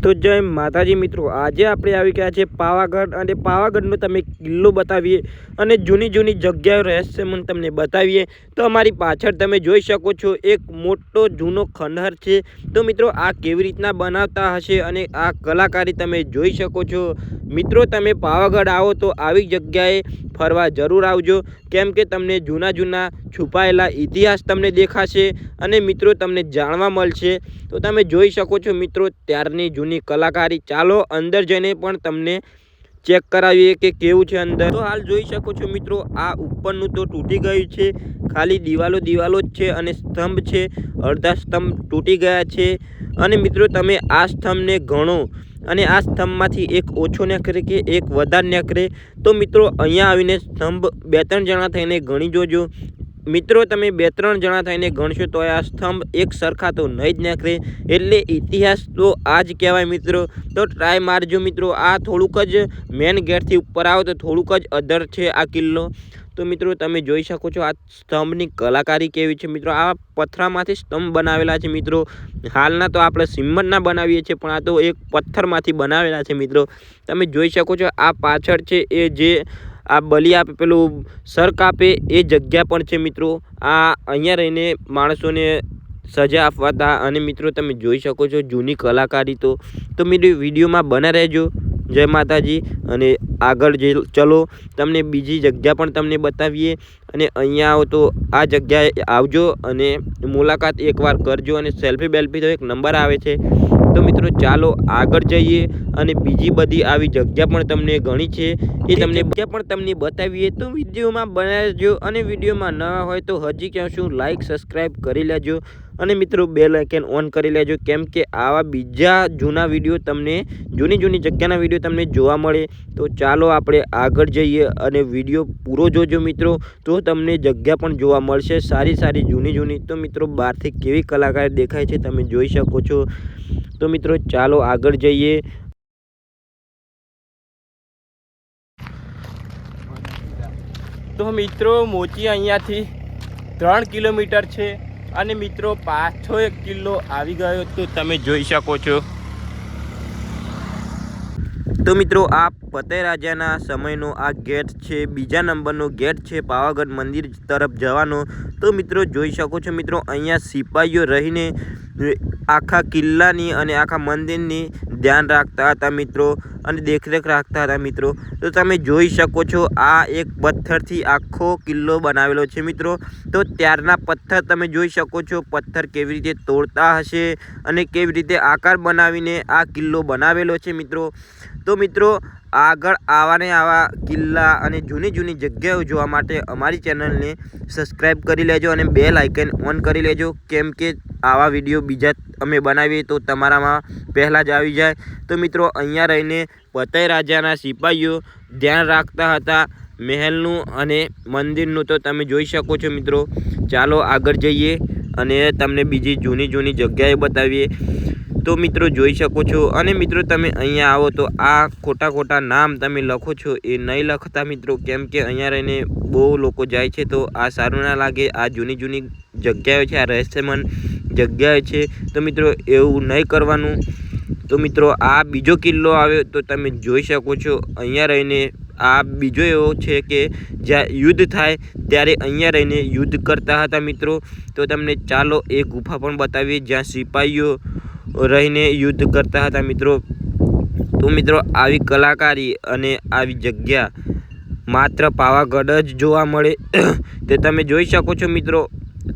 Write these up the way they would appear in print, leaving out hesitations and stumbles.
तो जय माताजी मित्रों, आज આપણે આવી ગયા છે પાવાગઢ અને પાવાગઢનો તમે કિલ્લો બતાવીએ અને જૂની જૂની જગ્યાઓ રહસ્યમય તમને બતાવીએ। તો અમારી પાછળ તમે જોઈ શકો છો એક મોટો જૂનો ખંડર છે। તો મિત્રો આ કેવી રીતના બનાવતા હશે અને આ કલાકારી તમે જોઈ શકો છો। મિત્રો તમે પાવાગઢ આવો તો આવી જગ્યાએ ફરવા જરૂર આવજો, કેમ કે તમને જૂના જૂના છુપાયેલા ઇતિહાસ તમને દેખાશે અને મિત્રો તમને જાણવા મળશે। તો તમે જોઈ શકો છો મિત્રો ત્યારની જૂની કલાકારી। ચાલો અંદર જઈને પણ તમને ચેક કરાવીએ કે કેવું છે અંદર। તો હાલ જોઈ શકો છો મિત્રો આ ઉપરનું તો તૂટી ગયું છે, ખાલી દિવાલો જ છે અને સ્તંભ છે, અડધા સ્તંભ તૂટી ગયા છે। અને મિત્રો તમે આ સ્તંભને ગણો અને આ સ્તંભમાંથી એક ઓછો નીકળે કે એક વધારે નીકળે, તો મિત્રો અહીંયા આવીને સ્તંભ 2-3 જણા થઈને ગણી જોજો। મિત્રો તમે 2-3 જણા થઈને ગણશો તો આ સ્તંભ એક સરખા તો નહીં જ નીકળે, એટલે ઇતિહાસ તો આ જ કહેવાય મિત્રો। તો ટ્રાય મારજો મિત્રો। આ થોડુંક જ મેન ગેટથી ઉપર આવો તો થોડુંક જ અધર છે આ કિલ્લો। તો મિત્રો તમે જોઈ શકો છો આ સ્તંભની કલાકારી કેવી છે મિત્રો। આ પથ્થરમાંથી સ્તંભ બનાવેલા છે મિત્રો। હાલના તો આપણે સિમેન્ટના બનાવીએ છીએ, પણ આ તો એક પથ્થરમાંથી બનાવેલા છે મિત્રો। તમે જોઈ શકો છો આ પાછળ છે એ જે આ બલી આપે પેલું સર કાપે એ જગ્યા પણ છે મિત્રો। આ અહીંયા રહીને માણસોને સજા આપવાતા। અને મિત્રો તમે જોઈ શકો છો જૂની કલાકારી। તો મિત્રો વિડીયોમાં બના રહેજો। જય માતાજી। અને આગળ જે ચલો તમને બીજી જગ્યા પણ તમને બતાવીએ। અને અહીંયા આવો તો આ જગ્યાએ આવજો અને મુલાકાત એકવાર કરજો। અને સેલ્ફી બેલ્ફી તો એક નંબર આવે છે। તો મિત્રો ચાલો આગળ જઈએ અને બીજી બધી આવી જગ્યા પણ તમને ઘણી છે એ તમને બતાવીએ। તો વિડીયોમાં બનાવજો અને વિડીયોમાં નવા હોય તો હજી ક્યાં શું લાઈક સબસ્ક્રાઈબ કરી લેજો અને મિત્રો બેલ આઇકન ઓન કરી લેજો, કેમ કે આવા બીજા જૂના વિડીયો તમને જૂની જગ્યાના વિડીયો તમને જોવા મળે। તો ચાલો આપણે આગળ જઈએ અને વિડીયો પૂરો જોજો મિત્રો, તો તમને જગ્યા પણ જોવા મળશે સારી જૂની। તો મિત્રો બહારથી કેવી કલાકારી દેખાય છે તમે જોઈ શકો છો। તો મિત્રો ચાલો આગળ જઈએ। તો મિત્રો મોચી અહીંયાથી 3 કિલોમીટર છે અને મિત્રો પાછો એક કિલ્લો આવી ગયો તો તમે જોઈ શકો છો। તો મિત્રો આ ફતેહ રાજાના સમયનો આ ગેટ છે, બીજા નંબરનો ગેટ છે પાવાગઢ મંદિર તરફ જવાનો। તો મિત્રો જોઈ શકો છો મિત્રો અહીંયા સિપાહીઓ રહીને આખા કિલ્લાની અને આખા મંદિરની ધ્યાન રાખતા હતા મિત્રો અને દેખરેખ રાખતા હતા મિત્રો। તો તમે જોઈ શકો છો આ એક પથ્થરથી આખો કિલ્લો બનાવેલો છે મિત્રો। તો ત્યારના પથ્થર તમે જોઈ શકો છો, પથ્થર કેવી રીતે તોડતા હશે અને કેવી રીતે આકાર બનાવીને આ કિલ્લો બનાવેલો છે મિત્રો। તો મિત્રો આગળ આવા કિલ્લા અને જૂની જગ્યાઓ જોવા માટે અમારી ચેનલને સબસ્ક્રાઈબ કરી લેજો અને બેલ આઇકન ઓન કરી લેજો, કેમ કે આવા વિડીયો બીજા અમે બનાવીએ તો તમારામાં પહેલાં જ આવી જાય। તો મિત્રો અહીંયા રહીને ફતેહ રાજાના સિપાહીઓ ધ્યાન રાખતા હતા મહેલનું અને મંદિરનું। તો તમે જોઈ શકો છો મિત્રો। ચાલો આગળ જઈએ અને તમને બીજી જૂની જગ્યાએ બતાવીએ। તો મિત્રો જોઈ શકો છો। અને મિત્રો તમે અહીંયા આવો તો આ ખોટા નામ તમે લખો છો એ નહીં લખતા મિત્રો, કેમ કે અહીંયા રહીને બહુ લોકો જાય છે તો આ સારું ના લાગે। આ જૂની જગ્યાઓ છે, આ રહસ્યમય જગ્યાએ છે, તો મિત્રો એવું નહીં કરવાનું। તો મિત્રો આ બીજો કિલ્લો આવ્યો તો તમે જોઈ શકો છો। અહીંયા રહીને આ બીજો એવો છે કે જ્યાં યુદ્ધ થાય ત્યારે અહીંયા રહીને યુદ્ધ કરતા હતા મિત્રો। તો તમને ચાલો એ ગુફા પણ બતાવીએ જ્યાં સિપાહીઓ રહીને યુદ્ધ કરતા હતા મિત્રો। તો મિત્રો આવી કલાકારી અને આવી જગ્યા માત્ર પાવાગઢ જ જોવા મળે। તે તમે જોઈ શકો છો મિત્રો।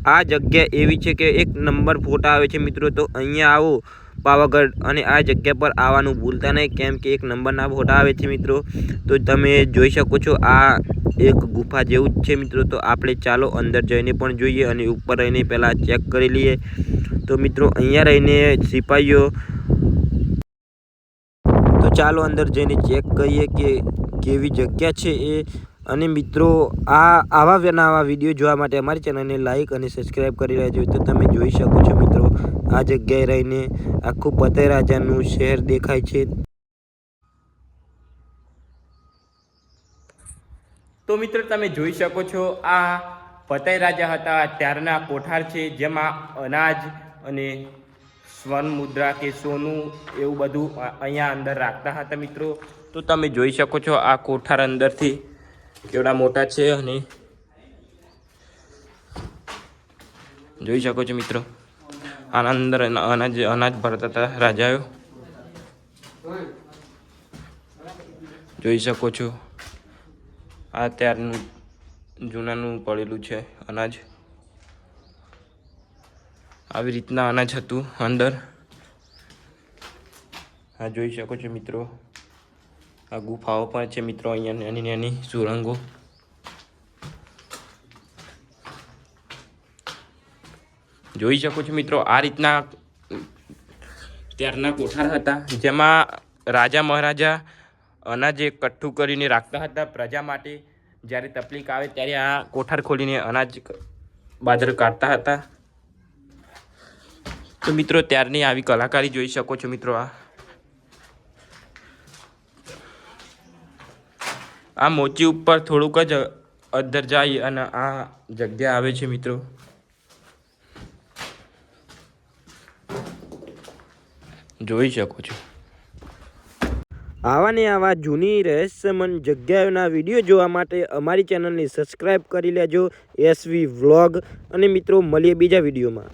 આ જગ્યા એવી છે કે એક નંબર ફોટા આવે છે મિત્રો। તો અહીંયા આવો પાવાગઢ અને આ જગ્યા પર આવવાનું ભૂલતા નહીં, કેમ કે એક નંબરના ફોટા આવે છે મિત્રો। તો તમે જોઈ શકો છો આ એક ગુફા જેવું જ છે મિત્રો। તો આપણે ચાલો અંદર જઈને પણ જોઈએ અને ઉપર રહીને પહેલાં ચેક કરી લઈએ। તો મિત્રો અહીંયા રહીને સિપાહીઓ, તો ચાલો અંદર જઈને ચેક કરીએ કે કેવી જગ્યા છે એ। અને મિત્રો આવા નવા વિડીયો જોવા માટે અમારી ચેનલને લાઈક અને સબસ્ક્રાઈબ કરી લેજો। તો તમે જોઈ શકો છો મિત્રો આ જગ્યાએ રહીને આખું ફતેહ રાજાનું શહેર દેખાય છે। તો મિત્રો તમે જોઈ શકો છો આ ફતેહ રાજા હતા ત્યારના કોઠાર છે, જેમાં અનાજ અને સ્વર્ણ મુદ્રા કે સોનું એવું બધું અહીંયા અંદર રાખતા હતા મિત્રો. તો તમે જોઈ શકો છો આ કોઠાર અંદરથી કેવડા મોટા છે અને જોઈ શકો છો મિત્રો આના અંદર અનાજ ભરતા હતા રાજાઓ. જોઈ શકો છો આ ત્યારનું જૂનાનું પડેલું છે અનાજ. આવી રીતના અનાજ હતું અંદર. આ જોઈ શકો છો મિત્રો આ ગુફાઓ પણ છે મિત્રો, અહીંયા નાની નાની સુરંગો. જોઈ શકો છો મિત્રો આ રીતના ત્યારના કોઠાર હતા જેમાં રાજા મહારાજા અનાજ એકઠું કરીને રાખતા હતા પ્રજા માટે. જ્યારે તકલીફ આવે ત્યારે આ કોઠાર ખોલીને અનાજ બાજરો કાઢતા હતા. તો મિત્રો ત્યારની આવી કલાકારી જોઈ શકો છો મિત્રો. આ મોચી ઉપર થોડુંક જ અંદર જાય અને આ જગ્યા આવે છે મિત્રો. જોઈ શકો છો આવા ને આવા જૂની રહસ્યમય જગ્યાઓના વિડીયો જોવા માટે અમારી ચેનલને સબસ્ક્રાઈબ કરી લેજો SV વ્લોગ. અને મિત્રો મળીએ બીજા વિડીયોમાં.